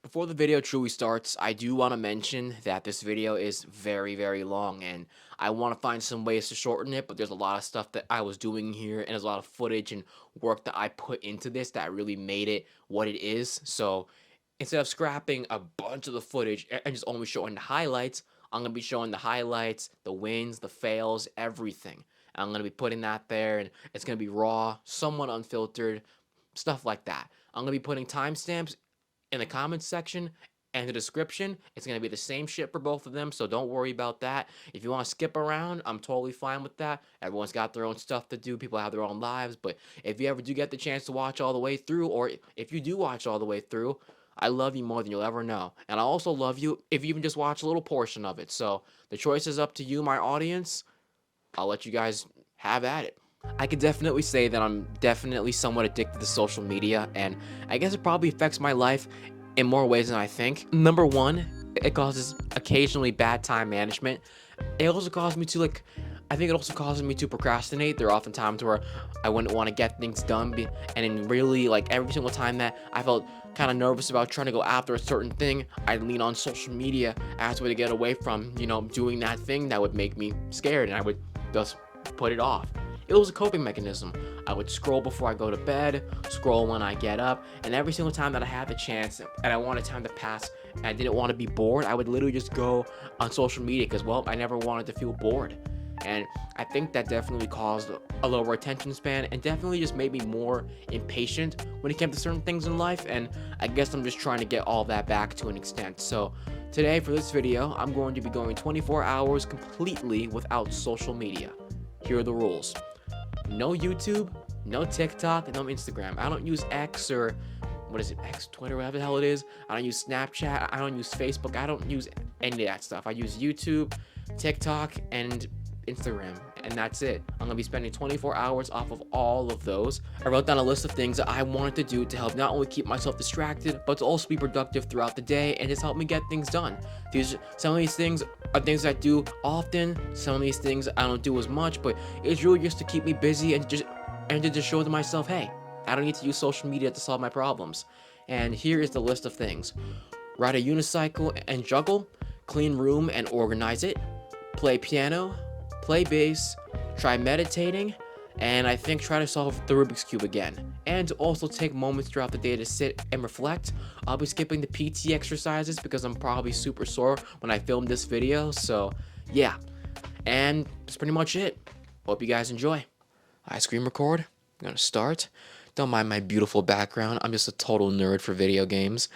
Before the video truly starts, I do want to mention that this video is very, very long, and I want to find some ways to shorten it, but there's a lot of stuff that I was doing here, and there's a lot of footage and work that I put into this that really made it what it is. So instead of scrapping a bunch of the footage and just only showing the highlights, I'm going to be showing the highlights, the wins, the fails, everything. I'm going to be putting that there, and it's going to be raw, somewhat unfiltered, stuff like that. I'm going to be putting timestamps in the comments section and the description. It's going to be the same shit for both of them, so don't worry about that. If you want to skip around, I'm totally fine with that. Everyone's got their own stuff to do. People have their own lives, but if you ever do get the chance to watch all the way through, or if you do watch all the way through, I love you more than you'll ever know. And I also love you if you even just watch a little portion of it. So the choice is up to you, my audience. I'll let you guys have at it. I could definitely say that I'm definitely somewhat addicted to social media, and I guess it probably affects my life in more ways than I think. Number one, it causes occasionally bad time management. It also causes me to I think it also causes me to procrastinate. There are often times where I wouldn't want to get things done, and in really every single time that I felt kind of nervous about trying to go after a certain thing, I'd lean on social media as a way to get away from, doing that thing that would make me scared, and I would just put it off. It was a coping mechanism. I would scroll before I go to bed, scroll when I get up, and every single time that I had the chance and I wanted time to pass and I didn't want to be bored, I would literally just go on social media because, well, I never wanted to feel bored. And I think that definitely caused a lower attention span and definitely just made me more impatient when it came to certain things in life, and I guess I'm just trying to get all that back to an extent. So today for this video, I'm going to be going 24 hours completely without social media. Here are the rules. No YouTube, no TikTok, no Instagram. I don't use X or what is it, X, Twitter, whatever the hell it is. I don't use Snapchat. I don't use Facebook. I don't use any of that stuff. I use YouTube, TikTok, and Instagram, and that's it. I'm gonna be spending 24 hours off of all of those. I wrote down a list of things that I wanted to do to help not only keep myself distracted, but to also be productive throughout the day and just help me get things done. Some of these things are things I do often. Some of these things I don't do as much, but it's really just to keep me busy and to just show to myself, hey, I don't need to use social media to solve my problems. And here is the list of things: ride a unicycle and juggle, clean room and organize it, play piano, play bass, try meditating, and I think try to solve the Rubik's Cube again. And to also take moments throughout the day to sit and reflect. I'll be skipping the PT exercises because I'm probably super sore when I film this video, so yeah. And that's pretty much it. Hope you guys enjoy. I screen record. I'm gonna start. Don't mind my beautiful background. I'm just a total nerd for video games.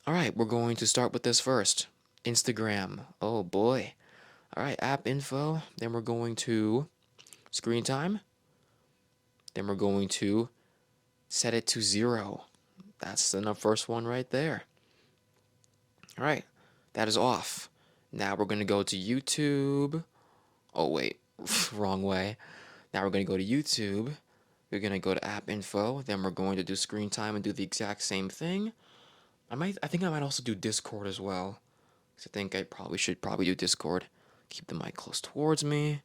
Alright, we're going to start with this first. Instagram. Oh boy. Alright, app info. Then we're going to screen time. Then we're going to set it to 0. That's the first one right there. Alright, that is off. Now we're going to go to YouTube. Oh wait, wrong way. Now we're going to go to YouTube. We're going to go to app info. Then we're going to do screen time and do the exact same thing. I think I might also do Discord as well, because I think I should probably do Discord. Keep the mic close towards me.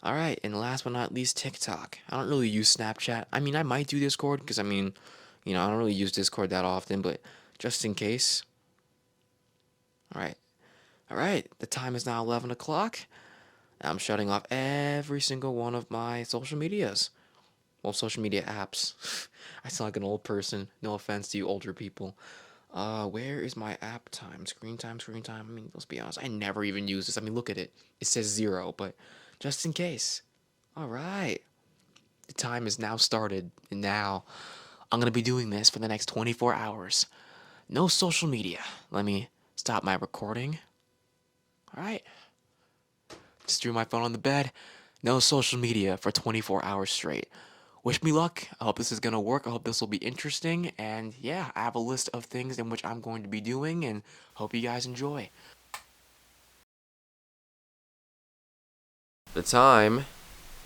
Alright, and last but not least, TikTok. I don't really use Snapchat. I mean, I might do Discord, because I don't really use Discord that often, but just in case. Alright, the time is now 11 o'clock. I'm shutting off every single one of my social medias. Well, social media apps. I sound like an old person. No offense to you older people. Where is my app time? Screen time. I mean, let's be honest, I never even use this. I mean, look at it. It says 0, but just in case. Alright. The time is now started, and now I'm gonna be doing this for the next 24 hours. No social media. Let me stop my recording. Alright. Just threw my phone on the bed. No social media for 24 hours straight. Wish me luck. I hope this is going to work. I hope this will be interesting. And yeah, I have a list of things in which I'm going to be doing, and hope you guys enjoy. The time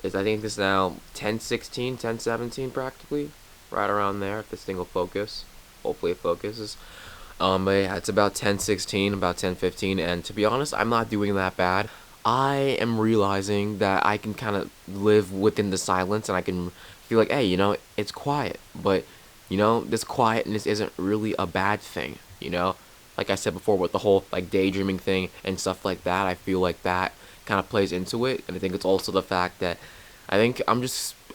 is, I think this is now 10:16, 10:17 practically. Right around there, if this thing will focus. Hopefully it focuses. But yeah, it's about 10:16, about 10:15, and to be honest, I'm not doing that bad. I am realizing that I can kind of live within the silence, and I can feel like, hey, it's quiet. But, this quietness isn't really a bad thing. you know? Like I said before, with the whole like daydreaming thing and stuff like that, I feel like that kind of plays into it. And I think it's also the fact that I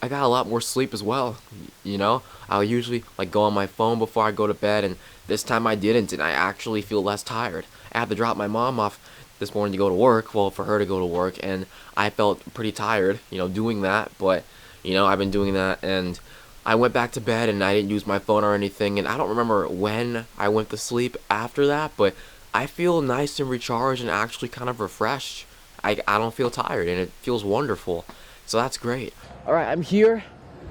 got a lot more sleep as well, you know? I'll usually like go on my phone before I go to bed, and this time I didn't, and I actually feel less tired. I had to drop my mom off this morning to go to work, well, for her to go to work, and I felt pretty tired, you know, doing that, but, you know, I've been doing that, and I went back to bed, and I didn't use my phone or anything, and I don't remember when I went to sleep after that, but I feel nice and recharged and actually kind of refreshed. I don't feel tired, and it feels wonderful, so that's great. All right, I'm here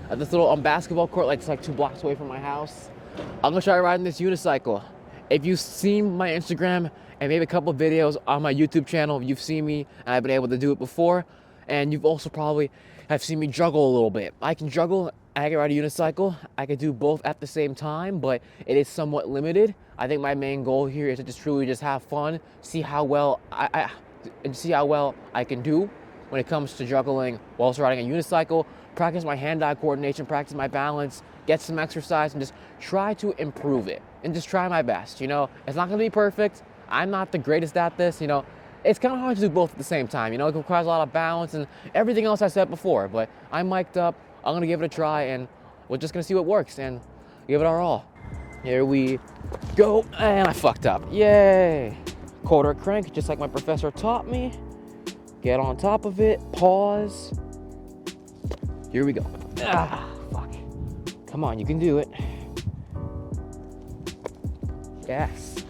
at this little basketball court, like it's like 2 blocks away from my house. I'm gonna try riding this unicycle. If you've seen my Instagram and maybe a couple of videos on my YouTube channel, you've seen me and I've been able to do it before, and you've also probably have seen me juggle a little bit. I can juggle, I can ride a unicycle, I can do both at the same time, but it is somewhat limited. I think my main goal here is to just truly just have fun, see how well I can do when it comes to juggling whilst riding a unicycle, practice my hand-eye coordination, practice my balance, get some exercise, and just try to improve it, and just try my best, you know? It's not gonna be perfect. I'm not the greatest at this, you know? It's kind of hard to do both at the same time, you know? It requires a lot of balance and everything else I said before, but I'm mic'd up, I'm gonna give it a try, and we're just gonna see what works, and give it our all. Here we go, and I fucked up, yay! Quarter crank, just like my professor taught me. Get on top of it, pause. Here we go. Ah, fuck. Come on, you can do it. Yes.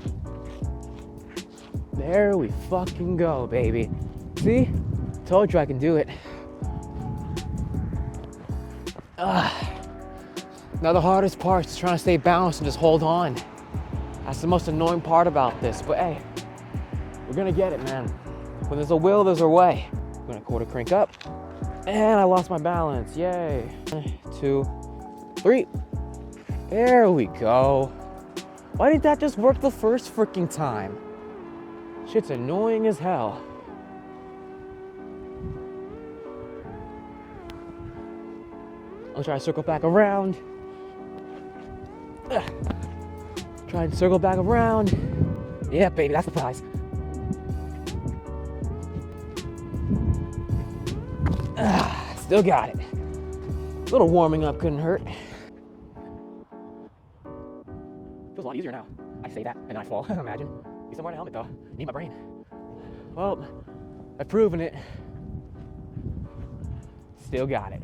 There we fucking go, baby. See? Told you I can do it. Now the hardest part is trying to stay balanced and just hold on. That's the most annoying part about this, but hey, we're gonna get it, man. When there's a will, there's a way. I'm gonna quarter crank up. And I lost my balance, yay. 1, 2, 3. There we go. Why didn't that just work the first freaking time? Shit's annoying as hell. I'll try to circle back around. Try and circle back around. Yeah, baby, that's the prize. Still got it. A little warming up couldn't hurt. Feels a lot easier now. I say that and then I fall. Imagine. Need somewhere to helmet though. Need my brain. Well, I've proven it. Still got it.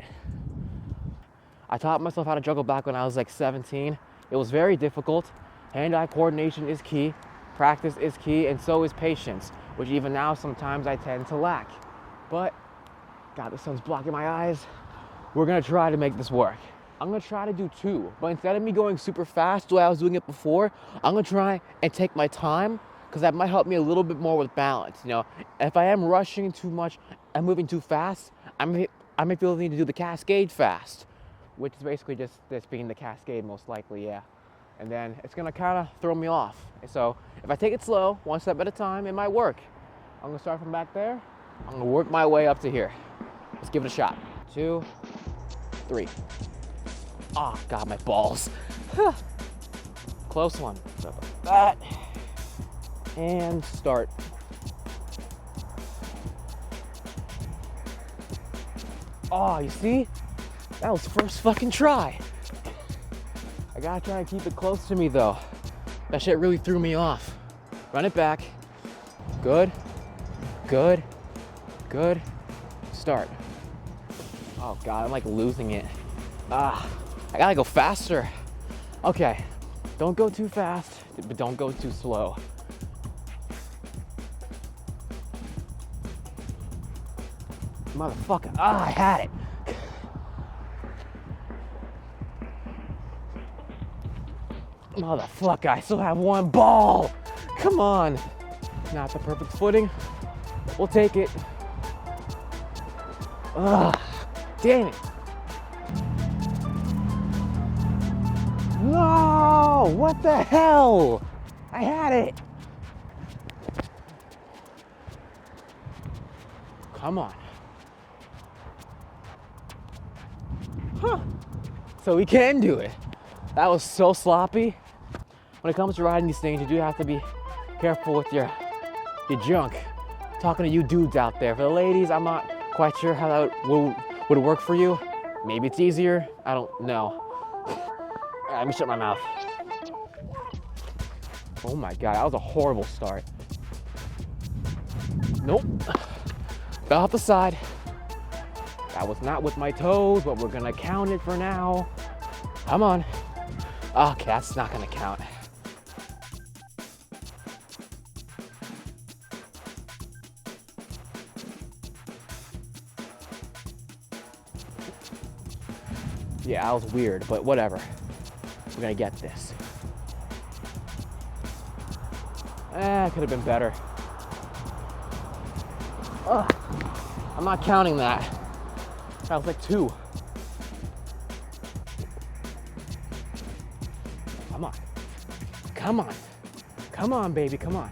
I taught myself how to juggle back when I was like 17. It was very difficult. Hand-eye coordination is key. Practice is key, and so is patience, which even now sometimes I tend to lack. But God, the sun's blocking my eyes. We're gonna try to make this work. I'm gonna try to do 2, but instead of me going super fast the way I was doing it before, I'm gonna try and take my time, because that might help me a little bit more with balance. You know, if I am rushing too much and moving too fast, I may feel the need to do the cascade fast, which is basically just this being the cascade most likely, yeah. And then it's gonna kind of throw me off. So if I take it slow, 1 step at a time, it might work. I'm gonna start from back there. I'm gonna work my way up to here. Let's give it a shot. 2, 3. Oh, God, my balls. Close one. So that. And start. Oh, you see? That was first fucking try. I gotta try and keep it close to me, though. That shit really threw me off. Run it back. Good. Good. Good. Start. Oh God, I'm like losing it. I gotta go faster. Okay, don't go too fast, but don't go too slow. Motherfucker, I had it. Motherfucker, I still have 1 ball. Come on. Not the perfect footing. We'll take it. Damn it. No, what the hell? I had it. Come on. Huh. So we can do it. That was so sloppy. when it comes to riding these things, you do have to be careful with your junk. Talking to you dudes out there. For the ladies, I'm not quite sure how that would work for you. Maybe it's easier. I don't know. Let me shut my mouth. Oh my God, that was a horrible start. Nope. Fell off the side. That was not with my toes, but we're gonna count it for now. Come on. Okay, that's not gonna count. Yeah, that was weird, but whatever. We're gonna get this. It could have been better. Ugh. I'm not counting that. That was like 2. Come on. Come on. Come on, baby, come on.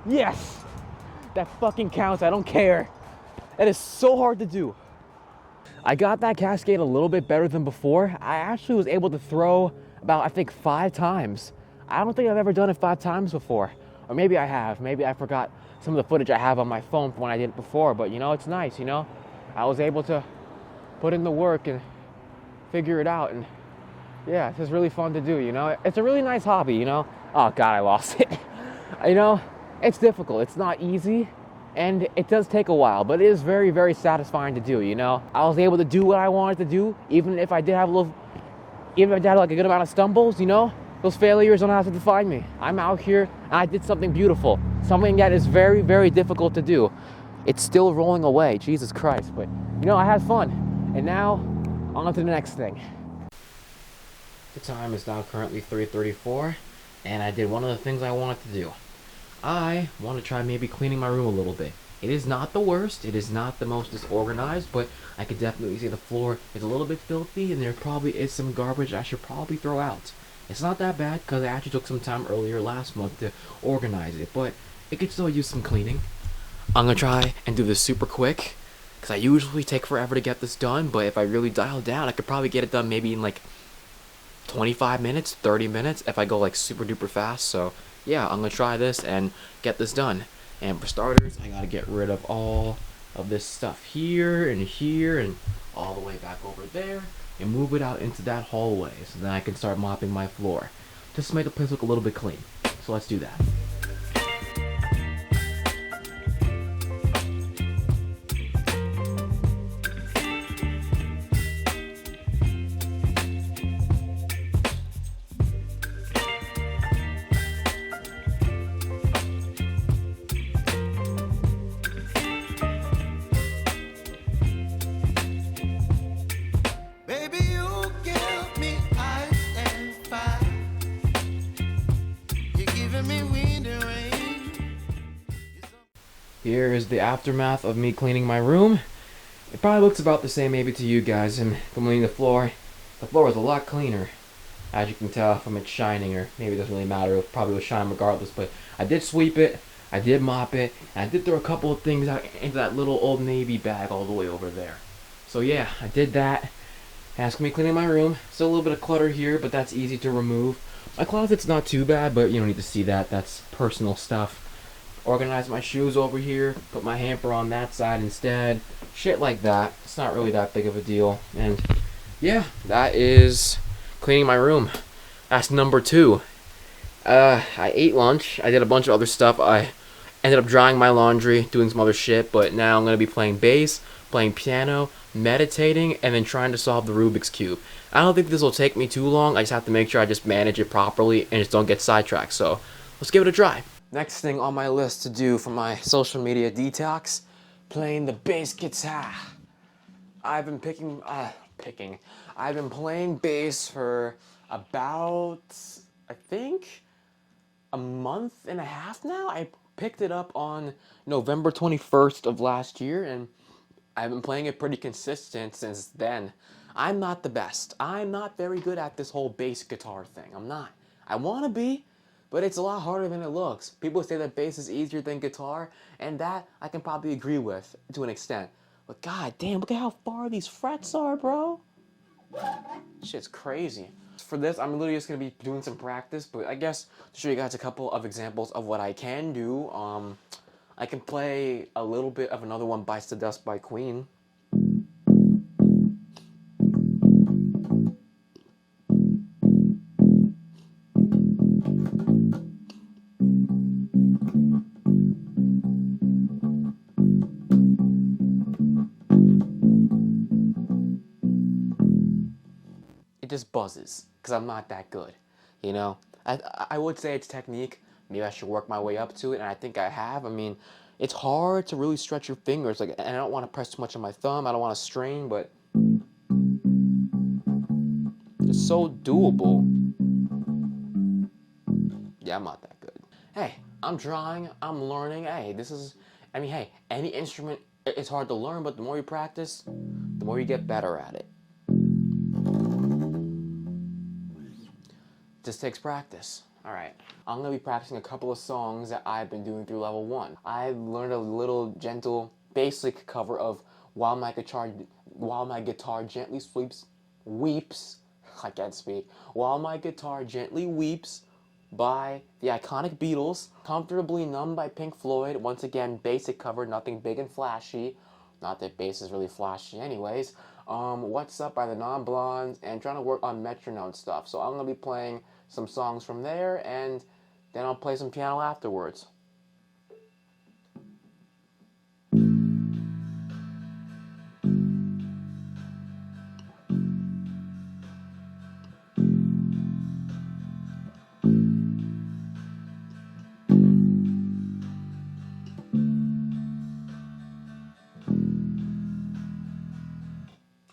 Yes! That fucking counts, I don't care. That is so hard to do. I got that cascade a little bit better than before. I actually was able to throw about, I think, 5 times. I don't think I've ever done it 5 times before. Or maybe I have. Maybe I forgot some of the footage I have on my phone from when I did it before. But, you know, it's nice, you know? I was able to put in the work and figure it out. And, yeah, it's just really fun to do, you know? It's a really nice hobby, you know? Oh, God, I lost it. You know, it's difficult. It's not easy. And it does take a while, but it is very, very satisfying to do, you know? I was able to do what I wanted to do, even if I did have like a good amount of stumbles, you know? Those failures don't have to define me. I'm out here and I did something beautiful. Something that is very, very difficult to do. It's still rolling away, Jesus Christ. But, you know, I had fun. And now, on to the next thing. The time is now currently 3:34, and I did one of the things I wanted to do. I want to try maybe cleaning my room a little bit. It is not the worst, it is not the most disorganized, but I could definitely see the floor is a little bit filthy and there probably is some garbage I should probably throw out. It's not that bad because I actually took some time earlier last month to organize it, but it could still use some cleaning. I'm going to try and do this super quick because I usually take forever to get this done, but if I really dial down, I could probably get it done maybe in like 25 minutes, 30 minutes if I go like super duper fast. So yeah, I'm gonna try this and get this done. And for starters, I gotta get rid of all of this stuff here and all the way back over there and move it out into that hallway so then I can start mopping my floor just to make the place look a little bit clean. So let's do that. Here is the aftermath of me cleaning my room. It probably looks about the same maybe to you guys. And cleaning the floor is a lot cleaner, as you can tell from it shining, or maybe it doesn't really matter, it probably will shine regardless. But I did sweep it, I did mop it, and I did throw a couple of things out into that little Old Navy bag all the way over there. So yeah, I did that. Ask me cleaning my room. Still a little bit of clutter here, but that's easy to remove. My closet's not too bad, but you don't need to see that. That's personal stuff. Organize my shoes over here, put my hamper on that side instead, shit like that. It's not really that big of a deal. And yeah, that is cleaning my room. That's number 2. I ate lunch, I did a bunch of other stuff, I ended up drying my laundry, doing some other shit, but now I'm going to be playing bass, playing piano, meditating, and then trying to solve the Rubik's Cube. I don't think this will take me too long, I just have to make sure I just manage it properly and just don't get sidetracked, so let's give it a try. Next thing on my list to do for my social media detox, playing the bass guitar. I've been I've been playing bass for about, I think, a month and a half now. I picked it up on November 21st of last year, and I've been playing it pretty consistent since then. I'm not the best. I'm not very good at this whole bass guitar thing. I'm not. I want to be, but it's a lot harder than it looks. People say that bass is easier than guitar, and that I can probably agree with to an extent. But god damn, look at how far these frets are, bro. Shit's crazy. For this, I'm literally just gonna be doing some practice, but I guess to show you guys a couple of examples of what I can do, I can play a little bit of another one, Bites the Dust by Queen. It just buzzes, because I'm not that good, you know? I would say it's technique. Maybe I should work my way up to it, and I think I have. I mean, it's hard to really stretch your fingers, like, and I don't want to press too much on my thumb. I don't want to strain, but it's so doable. Yeah, I'm not that good. Hey, I'm trying, I'm learning. Hey, I mean, hey, any instrument, it's hard to learn, but the more you practice, the more you get better at it. Just takes practice. Alright, I'm going to be practicing a couple of songs that I've been doing through level 1. I learned a little gentle, basic cover of While My Guitar Gently Weeps, I can't speak, While My Guitar Gently Weeps by the iconic Beatles, Comfortably Numb by Pink Floyd, once again, basic cover, nothing big and flashy, not that bass is really flashy anyways, What's Up by the Non-Blondes, and trying to work on metronome stuff. So I'm going to be playing some songs from there, and then I'll play some piano afterwards.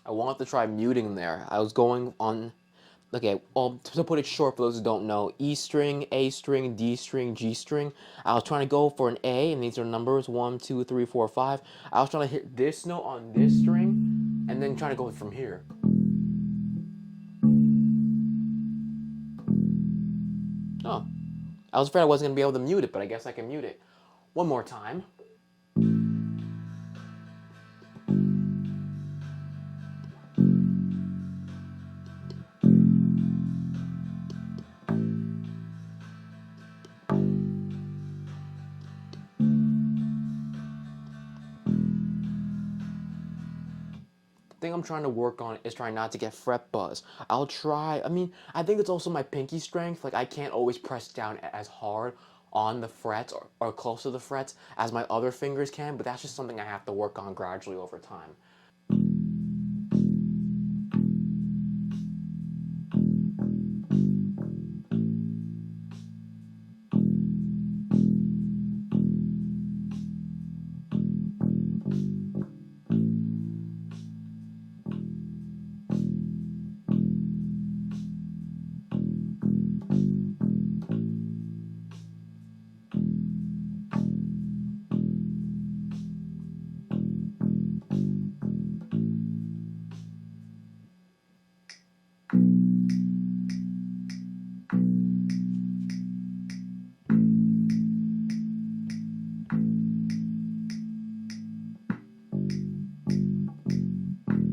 I wanted to try muting there. I was going on, okay, well, to put it short for those who don't know, E string, A string, D string, G string. I was trying to go for an A, and these are numbers 1, 2, 3, 4, 5. I was trying to hit this note on this string, and then trying to go from here. Oh, I was afraid I wasn't going to be able to mute it, but I guess I can mute it. One more time. The thing I'm trying to work on is trying not to get fret buzz. I'll try, I think it's also my pinky strength. Like, I can't always press down as hard on the frets or close to the frets as my other fingers can, but that's just something I have to work on gradually over time.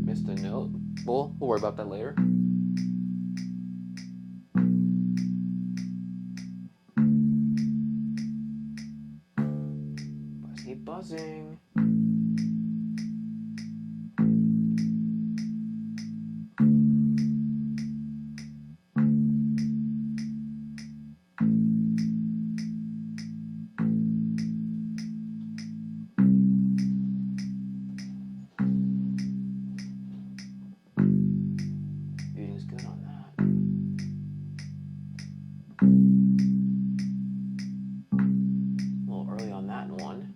Missed a note. We'll worry about that later. Buzzy buzzing. Eating's good on that. A little early on that one.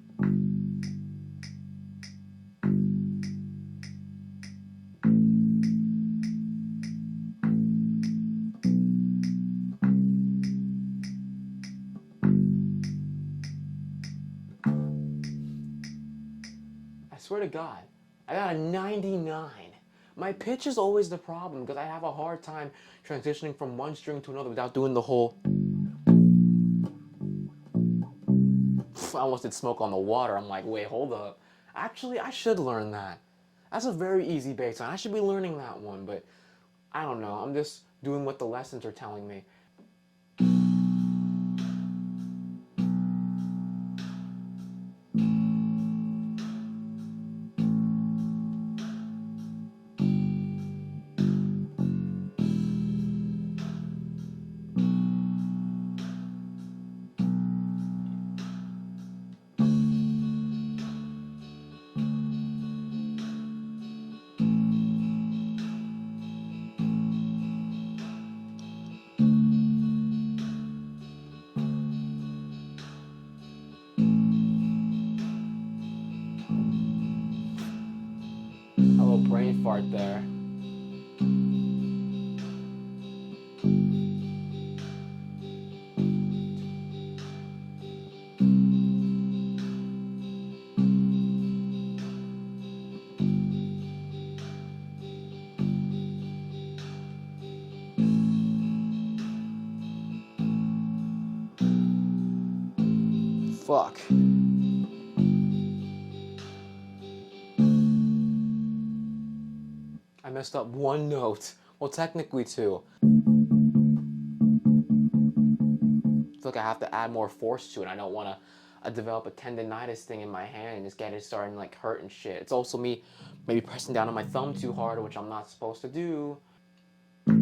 I swear to God, I got a 99. My pitch is always the problem because I have a hard time transitioning from one string to another without doing the whole... I almost did Smoke on the Water. I'm like, wait, hold up. Actually, I should learn that. That's a very easy bass line. I should be learning that one, but I don't know. I'm just doing what the lessons are telling me. A little brain fart there. Fuck. I messed up one note. Well, technically two. It's like I have to add more force to it. I don't want to develop a tendonitis thing in my hand and just get it starting like hurt and shit. It's also me maybe pressing down on my thumb too hard, which I'm not supposed to do. Tap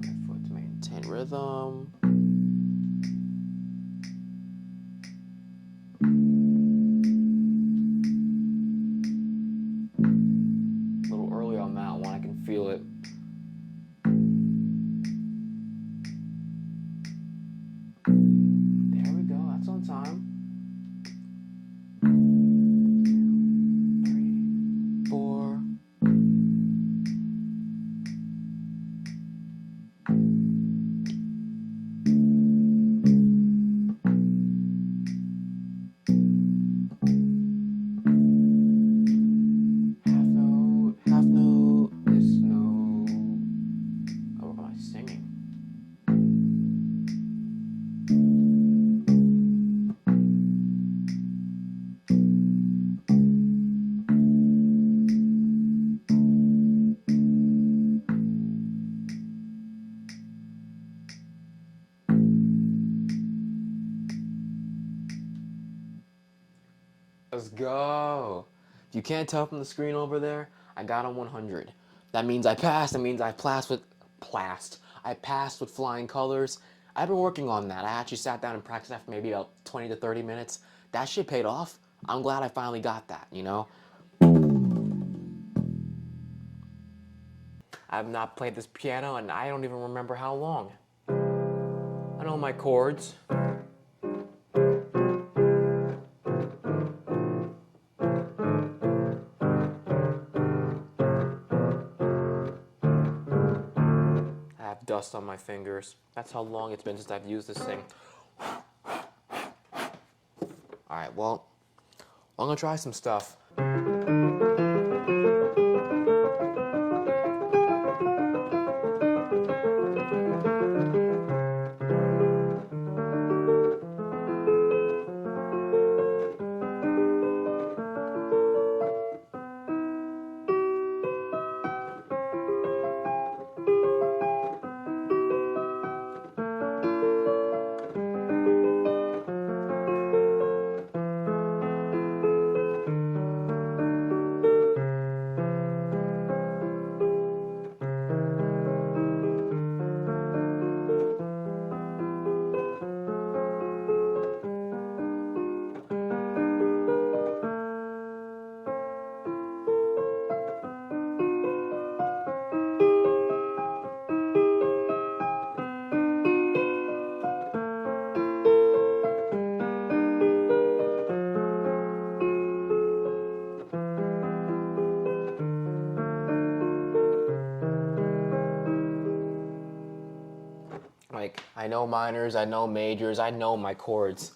my foot to maintain rhythm. A little early on that one, I can feel it. There we go, that's on time. 3, 4. Half note, this note. Oh, what am I singing? Let's go. If you can't tell from the screen over there, I got a 100. That means I passed. That means I passed with flying colors. I've been working on that. I actually sat down and practiced that for maybe about 20 to 30 minutes. That shit paid off. I'm glad I finally got that, you know? I've not played this piano and I don't even remember how long. I know my chords. Dust on my fingers. That's how long it's been since I've used this thing. Alright, well, I'm gonna try some stuff. Like, I know minors, I know majors, I know my chords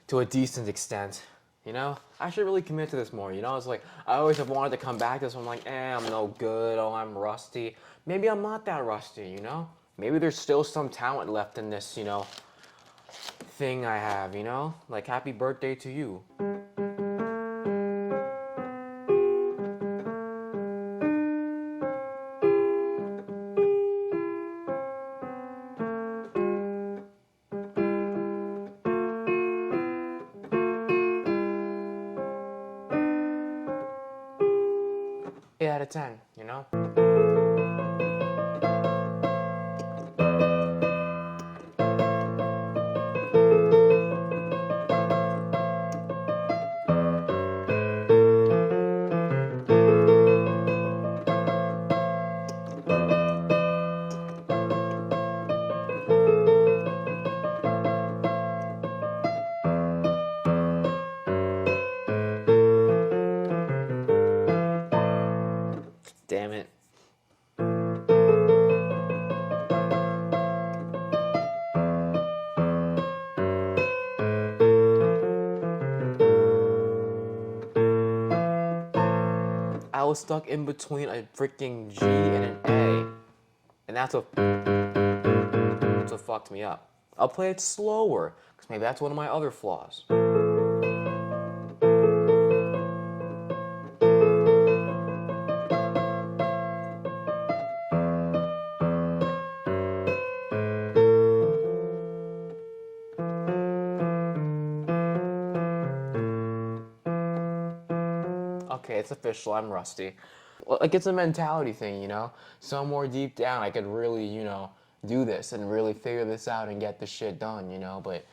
to a decent extent, you know? I should really commit to this more, you know? It's like, I always have wanted to come back to this one, I'm like, I'm no good, oh, I'm rusty. Maybe I'm not that rusty, you know? Maybe there's still some talent left in this, you know, thing I have, you know? Like, happy birthday to you. out of 10, you know? Damn it. I was stuck in between a freaking G and an A. And that's what fucked me up. I'll play it slower, because maybe that's one of my other flaws. Okay, it's official, I'm rusty. Well, like, it's a mentality thing, you know? Somewhere deep down, I could really, you know, do this and really figure this out and get this shit done, you know? But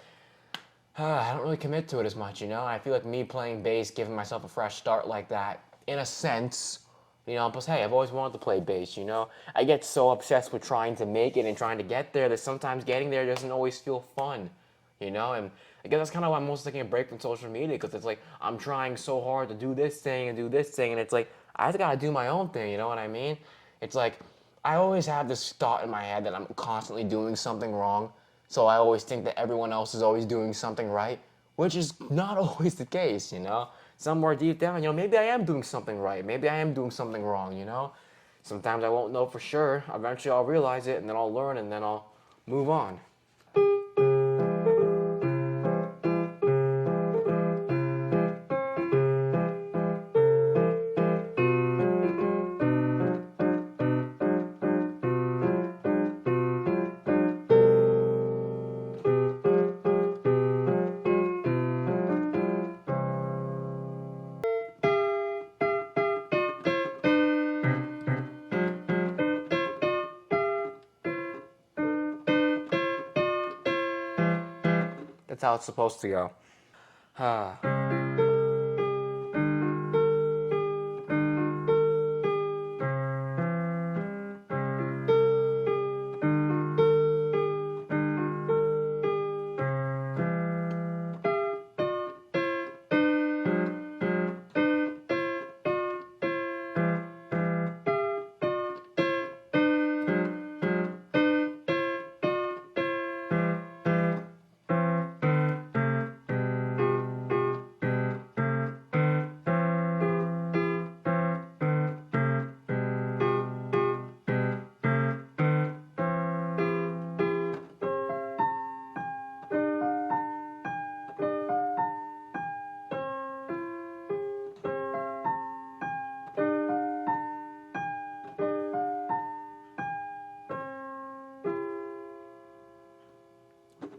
I don't really commit to it as much, you know? I feel like me playing bass, giving myself a fresh start like that, in a sense, you know, plus, hey, I've always wanted to play bass, you know? I get so obsessed with trying to make it and trying to get there that sometimes getting there doesn't always feel fun, you know? And I guess that's kind of why I'm most taking a break from social media, because it's like I'm trying so hard to do this thing and do this thing, and it's like I just gotta do my own thing, you know what I mean? It's like I always have this thought in my head that I'm constantly doing something wrong, so I always think that everyone else is always doing something right, which is not always the case, you know? Somewhere deep down, you know, maybe I am doing something right, maybe I am doing something wrong, you know? Sometimes I won't know for sure, eventually I'll realize it, and then I'll learn, and then I'll move on. That's how it's supposed to go.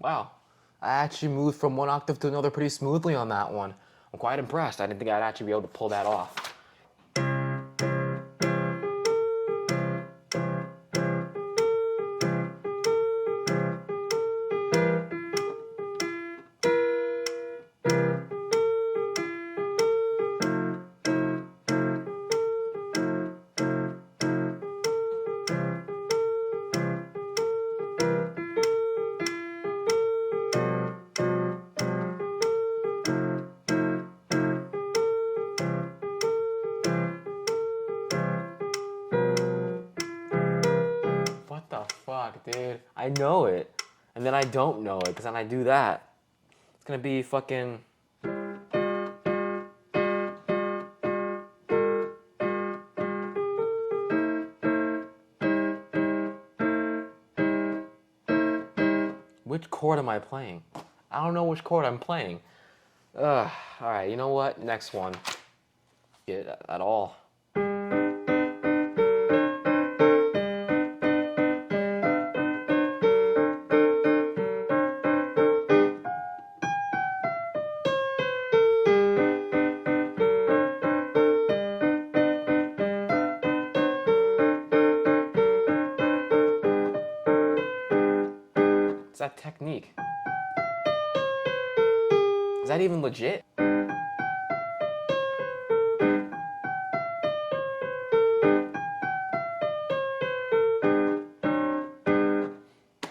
Wow, I actually moved from one octave to another pretty smoothly on that one. I'm quite impressed. I didn't think I'd actually be able to pull that off. What the fuck, dude? I know it. And then I don't know it, because then I do that. It's gonna be fucking... Which chord am I playing? I don't know which chord I'm playing. Alright, you know what? Next one. Get it at all. What's that technique? Is that even legit?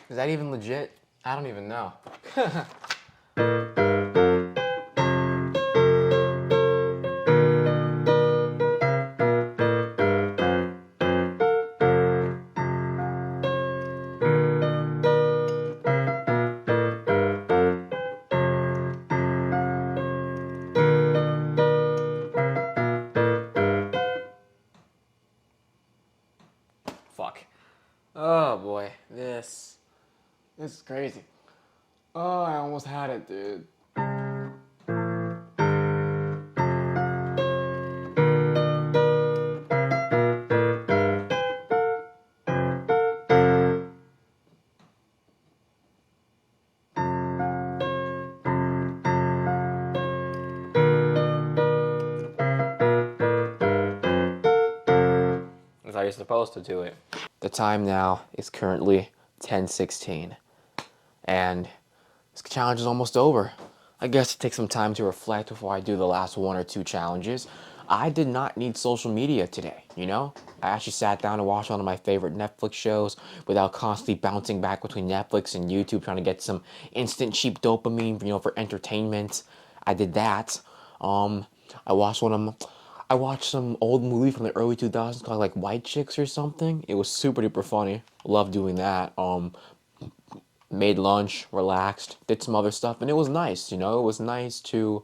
Is that even legit? I don't even know. Fuck. Oh boy, this is crazy. Oh, I almost had it, dude. That's how you're supposed to do it. The time now is currently 10:16, and this challenge is almost over. I guess to take some time to reflect before I do the last one or two challenges. I did not need social media today, you know? I actually sat down and watched one of my favorite Netflix shows without constantly bouncing back between Netflix and YouTube trying to get some instant cheap dopamine, you know, for entertainment. I did that. I watched I watched some old movie from the early 2000s called like White Chicks or something. It was super duper funny. Love doing that. Made lunch, relaxed, did some other stuff, and it was nice, you know? It was nice to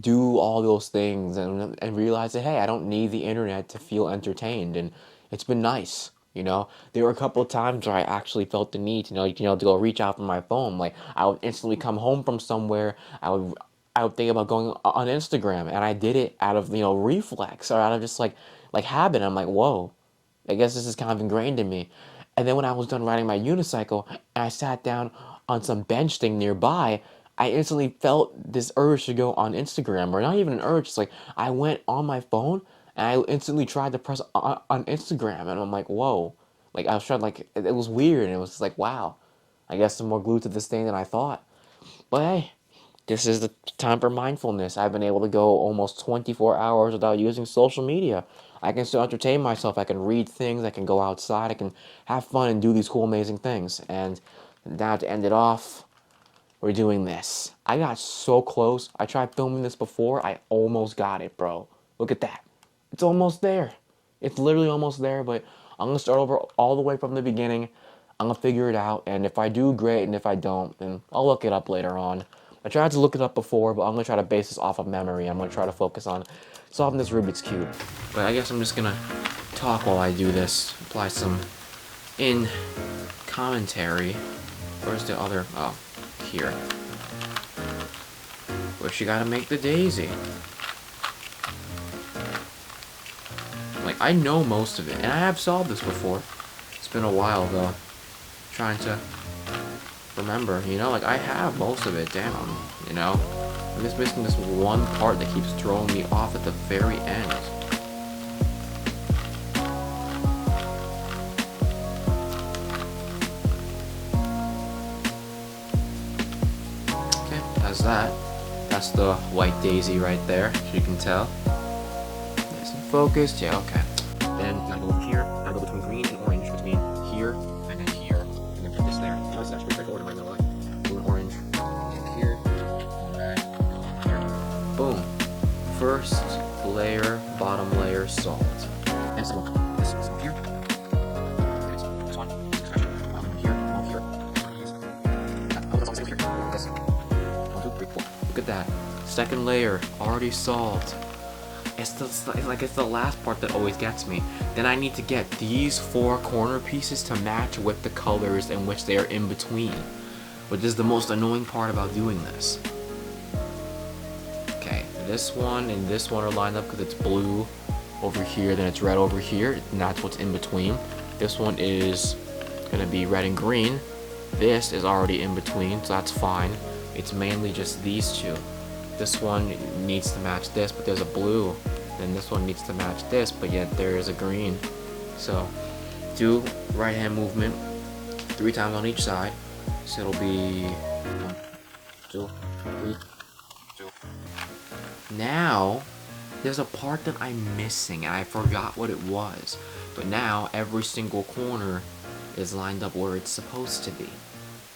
do all those things and realize that, hey, I don't need the internet to feel entertained, and it's been nice, you know? There were a couple of times where I actually felt the need to, to go reach out for my phone. Like, I would instantly come home from somewhere, I would think about going on Instagram, and I did it out of, reflex, or out of just, like habit. I'm like, whoa, I guess this is kind of ingrained in me. And then when I was done riding my unicycle and I sat down on some bench thing nearby, I instantly felt this urge to go on Instagram, or not even an urge. It's like I went on my phone and I instantly tried to press on Instagram, and I'm like, whoa. Like I was trying, like it was weird, and it was just like, wow. I guess I'm more glued to this thing than I thought. But hey, this is the time for mindfulness. I've been able to go almost 24 hours without using social media. I can still entertain myself. I can read things. I can go outside. I can have fun and do these cool, amazing things. And now to end it off, we're doing this. I got so close. I tried filming this before. I almost got it, bro. Look at that. It's almost there. It's literally almost there, but I'm going to start over all the way from the beginning. I'm going to figure it out. And if I do, great. And if I don't, then I'll look it up later on. I tried to look it up before, but I'm going to try to base this off of memory. I'm going to try to focus on solving this Rubik's Cube. But I guess I'm just going to talk while I do this. Apply some commentary. Where's the other? Oh, here. Where she got to make the daisy. Like, I know most of it. And I have solved this before. It's been a while, though. Trying to remember, like I have most of it down, I'm just missing this one part that keeps throwing me off at the very end. Okay, that's that. That's the white daisy right there, as you can tell. Nice and focused, yeah, okay. Then I go over here, I go between green and orange, between here and then here, and then put this there. This is actually straightforward in my life. Blue and orange, here, and here. Boom. First layer, bottom layer, salt. And so this is here. This one. Here, here. This. 1, 2, 3, 4. Look at that. Second layer, already salt. It's the last part that always gets me. Then I need to get these 4 corner pieces to match with the colors in which they are in between, which is the most annoying part about doing this. Okay, this one and this one are lined up because it's blue over here, then it's red over here, and that's what's in between. This one is gonna be red and green. This is already in between, so that's fine. It's mainly just these two. This one needs to match this, but there's a blue. Then this one needs to match this, but yet there is a green. So do right hand movement 3 times on each side. So it'll be 1, 2, 3, 2. Now, there's a part that I'm missing, and I forgot what it was. But now, every single corner is lined up where it's supposed to be.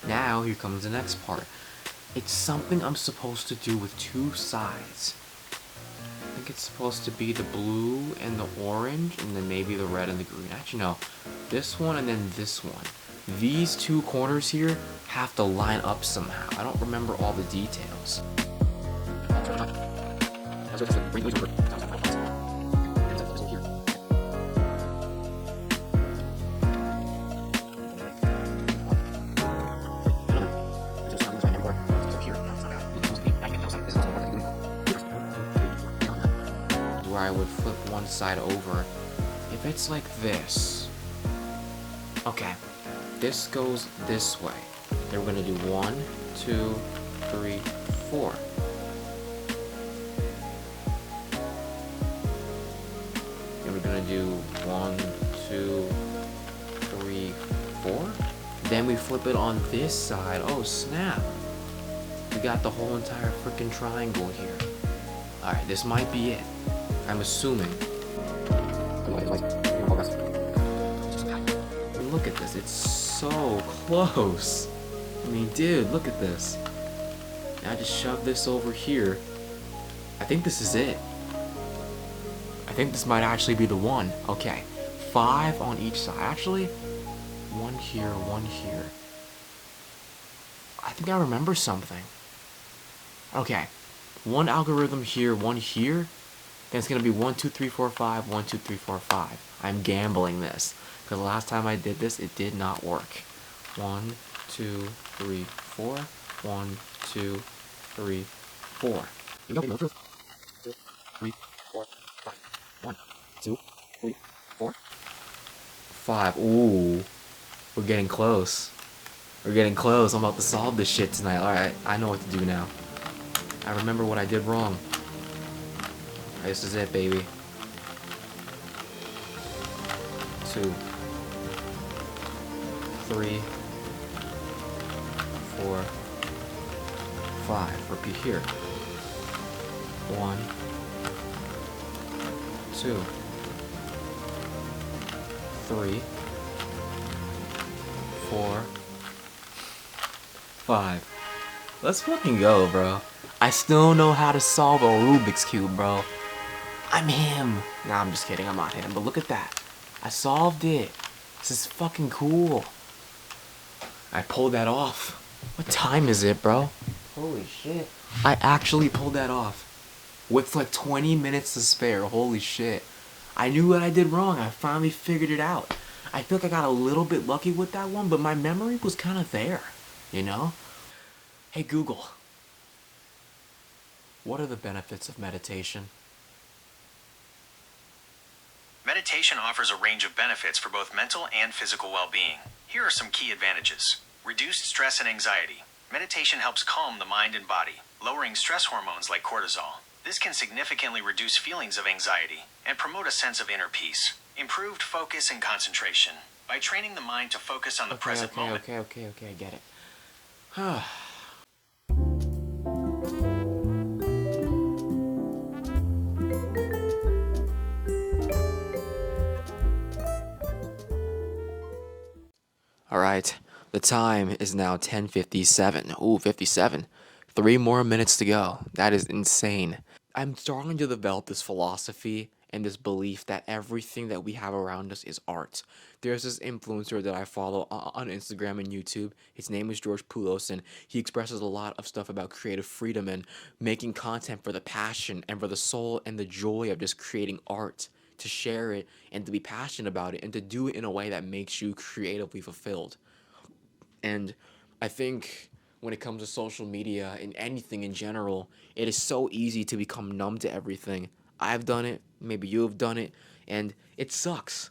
Now, here comes the next part. It's something I'm supposed to do with two sides. I think it's supposed to be the blue and the orange, and then maybe the red and the green. Actually, no. This one and then this one. These two corners here have to line up somehow. I don't remember all the details. Where I would flip one side over. If it's like this, okay, this goes this way. Then we're gonna do 1, 2, 3, 4. Then we're gonna do 1, 2, 3, 4. Then we flip it on this side. Oh snap! We got the whole entire freaking triangle here. All right, this might be it. I'm assuming. Look at this, it's so close. I mean, dude, look at this. Now just shove this over here. I think this is it. I think this might actually be the one. Okay, 5 on each side. Actually, 1 here, 1 here. I think I remember something. Okay, 1 algorithm here, 1 here. Then it's gonna be 1, 2, 3, 4, 5, 1, 2, 3, 4, 5. I'm gambling this because the last time I did this, it did not work. 1, 2, 3, 4. 1, 2, 3, 4. You go. 2, 3, 4, 5. 1, 2, 3, 4. 5. Ooh, we're getting close. We're getting close. I'm about to solve this shit tonight. All right, I know what to do now. I remember what I did wrong. This is it, baby. 2, 3, 4, 5. Repeat here. 1, 2, 3, 4, 5. Let's fucking go, bro. I still know how to solve a Rubik's Cube, bro. I'm him. Nah, I'm just kidding. I'm not him. But look at that. I solved it. This is fucking cool. I pulled that off. What time is it, bro? Holy shit. I actually pulled that off. With like 20 minutes to spare. Holy shit. I knew what I did wrong. I finally figured it out. I feel like I got a little bit lucky with that one, but my memory was kind of there. You know? Hey, Google. What are the benefits of meditation? Meditation offers a range of benefits for both mental and physical well-being. Here are some key advantages. Reduced stress and anxiety. Meditation helps calm the mind and body, lowering stress hormones like cortisol. This can significantly reduce feelings of anxiety and promote a sense of inner peace. Improved focus and concentration. By training the mind to focus on the present moment. Okay, I get it. Alright, the time is now 10:57. Ooh, 57. 3 more minutes to go. That is insane. I'm starting to develop this philosophy and this belief that everything that we have around us is art. There's this influencer that I follow on Instagram and YouTube. His name is George Poulos, and he expresses a lot of stuff about creative freedom and making content for the passion and for the soul and the joy of just creating art, to share it and to be passionate about it and to do it in a way that makes you creatively fulfilled. And I think when it comes to social media and anything in general, it is so easy to become numb to everything. I've done it, maybe you have done it, and it sucks,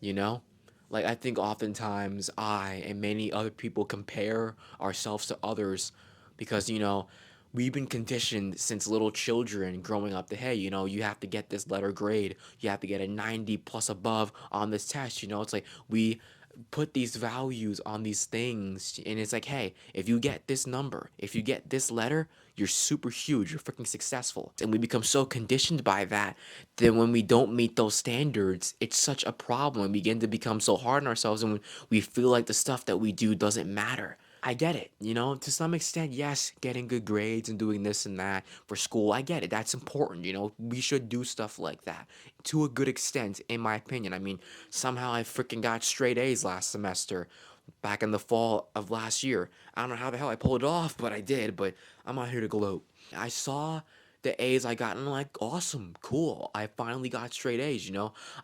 you know? Like, I think oftentimes I and many other people compare ourselves to others because, you know, we've been conditioned since little children growing up that, hey, you know, you have to get this letter grade. You have to get a 90 plus above on this test. You know, it's like we put these values on these things, and it's like, hey, if you get this number, if you get this letter, you're super huge, you're freaking successful. And we become so conditioned by that, then when we don't meet those standards, it's such a problem. We begin to become so hard on ourselves, and we feel like the stuff that we do doesn't matter. I get it, to some extent, yes, getting good grades and doing this and that for school, I get it. That's important, we should do stuff like that to a good extent, in my opinion. I mean, somehow I freaking got straight A's last semester, back in the fall of last year. I don't know how the hell I pulled it off, but I did, but I'm not here to gloat. I saw the A's I got, and I'm like, awesome, cool. I finally got straight A's.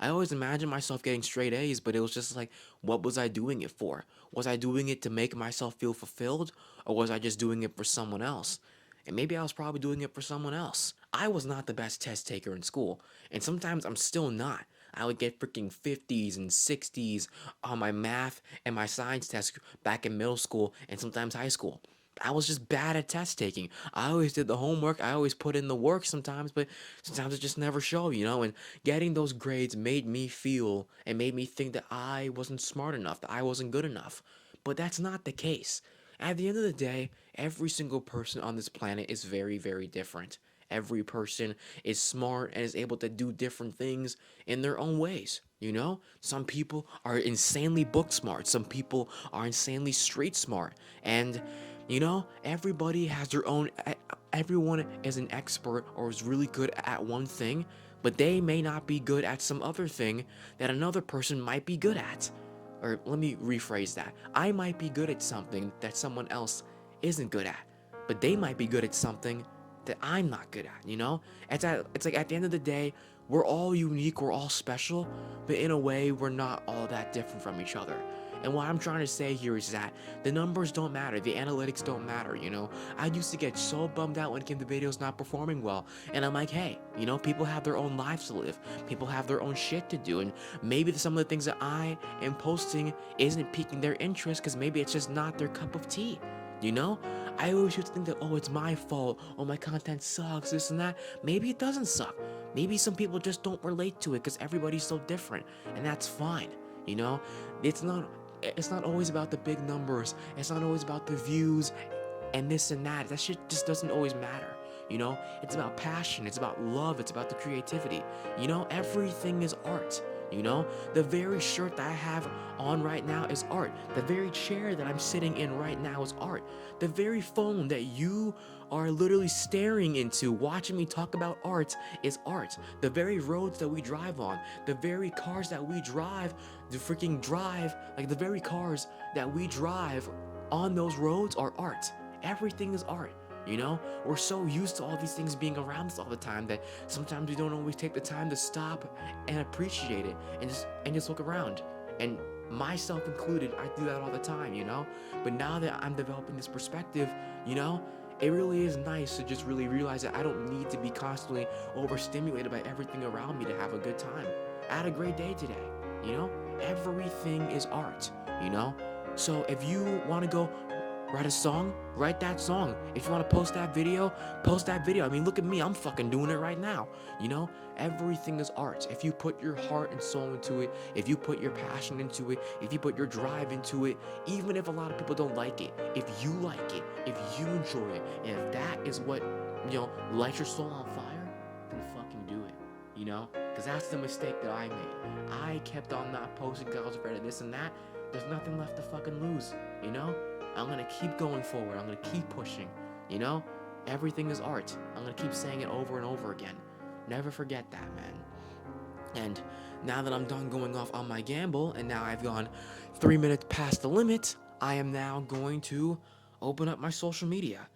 I always imagined myself getting straight A's, but it was just like, what was I doing it for? Was I doing it to make myself feel fulfilled, or was I just doing it for someone else? And maybe I was probably doing it for someone else. I was not the best test taker in school, and sometimes I'm still not. I would get freaking 50s and 60s on my math and my science tests back in middle school and sometimes high school. I was just bad at test taking. I always did the homework, I always put in the work sometimes, but sometimes it just never showed. And getting those grades made me feel and made me think that I wasn't smart enough, that I wasn't good enough. But that's not the case. At the end of the day, every single person on this planet is very, very different. Every person is smart and is able to do different things in their own ways. Some people are insanely book smart, some people are insanely street smart, and everybody has their own. Everyone is an expert or is really good at one thing, but they may not be good at some other thing that another person might be good at. Or let me rephrase that. I might be good at something that someone else isn't good at, but they might be good at something that I'm not good at. It's like at the end of the day, we're all unique, we're all special, but in a way, we're not all that different from each other. And what I'm trying to say here is that the numbers don't matter, the analytics don't matter. I used to get so bummed out when it came to videos not performing well, and I'm like, hey, people have their own lives to live, people have their own shit to do, and maybe some of the things that I am posting isn't piquing their interest because maybe it's just not their cup of tea. I always used to think that, oh, it's my fault, oh, my content sucks, this and that. Maybe it doesn't suck. Maybe some people just don't relate to it because everybody's so different, and that's fine. You know, it's not it's not always about the big numbers. It's not always about the views and this and that. That shit just doesn't always matter. It's about passion, it's about love, it's about the creativity. Everything is art. The very shirt that I have on right now is art. The very chair that I'm sitting in right now is art. The very phone that you are literally staring into, watching me talk about art, is art. The very roads that we drive on, the very cars that we drive, like the very cars that we drive on those roads are art. Everything is art. We're so used to all these things being around us all the time that sometimes we don't always take the time to stop and appreciate it and just look around. And myself included, I do that all the time. But now that I'm developing this perspective, it really is nice to just really realize that I don't need to be constantly overstimulated by everything around me to have a good time. I had a great day today. Everything is art. So if you want to go write a song, write that song. If you want to post that video, post that video. I mean, look at me, I'm fucking doing it right now. Everything is art. If you put your heart and soul into it, if you put your passion into it, if you put your drive into it, even if a lot of people don't like it, if you like it, if you enjoy it, and if that is what, lights your soul on fire, then fucking do it. Because that's the mistake that I made. I kept on not posting because I was afraid of this and that. There's nothing left to fucking lose. I'm gonna keep going forward. I'm gonna keep pushing. Everything is art. I'm gonna keep saying it over and over again. Never forget that, man. And now that I'm done going off on my gamble, and now I've gone 3 minutes past the limit, I am now going to open up my social media.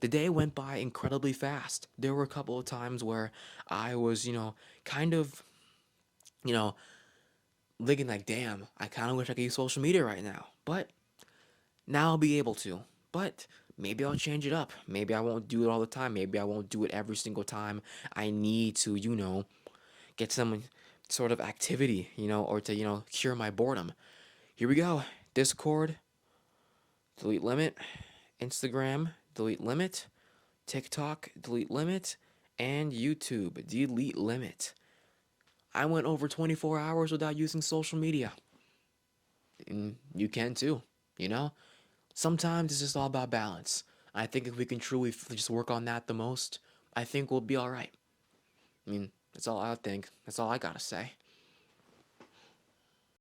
The day went by incredibly fast. There were a couple of times where I was, kind of, thinking like, damn, I kind of wish I could use social media right now. But now I'll be able to, but maybe I'll change it up. Maybe I won't do it all the time. Maybe I won't do it every single time I need to, get some sort of activity, or to, cure my boredom. Here we go. Discord, delete limit. Instagram, delete limit. TikTok, delete limit. And YouTube, delete limit. I went over 24 hours without using social media. And you can too, you know? Sometimes it's just all about balance. I think if we can truly just work on that the most, I think we'll be alright. I mean, that's all I think. That's all I gotta say.